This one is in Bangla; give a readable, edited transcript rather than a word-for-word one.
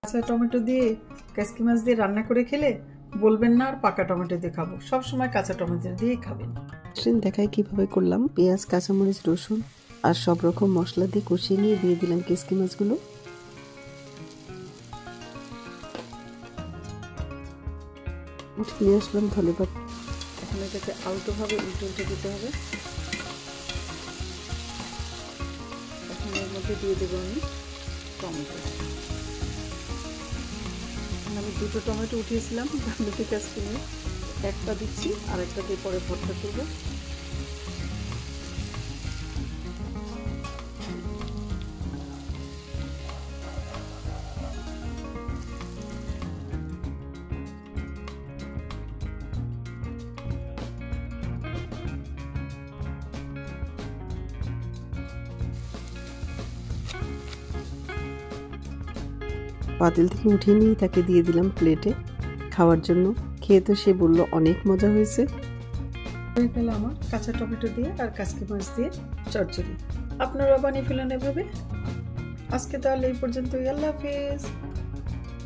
কাঁচা টমেটো দিয়ে কাসকি মাছ দিয়ে রান্না করে খেলে বলবেন না আর পাকা টমেটো দিয়ে খাবো। সব সময় কাঁচা টমেটো দিয়েই খাবেন। দেখাই কিভাবে করলাম। পেঁয়াজ, কাঁচামরিচ, রসুন আর সব রকম মশলা দিয়ে কষিয়ে নিয়ে দিয়ে দিলাম কাসকি মাছগুলো। উঠে নিয়ে আসলাম ধনেপাত। এখন এটাকে আলতোভাবে উল্টে উল্টে দিতে হবে। এখন এর মধ্যে দিয়ে দেবো আমি টমেটো। আমি দুটো টমেটো উঠিয়েছিলাম, দুটি কাসকি মাছ একটা দিচ্ছি আর একটা দিয়ে পরে ভর্তা করবো। পাতিল থেকে উঠিয়ে নিয়ে তাকে দিয়ে দিলাম প্লেটে খাওয়ার জন্য। খেয়ে তো সে বলল অনেক মজা হয়েছে। হয়ে গেল আমার কাঁচা টমেটো দিয়ে আর কাসকি মাছ দিয়ে চচ্চড়ি। আপনারাও বানিয়ে ফেলেন এভাবে। আজকে তাহলে এই পর্যন্তই। আল্লাহ হাফেজ।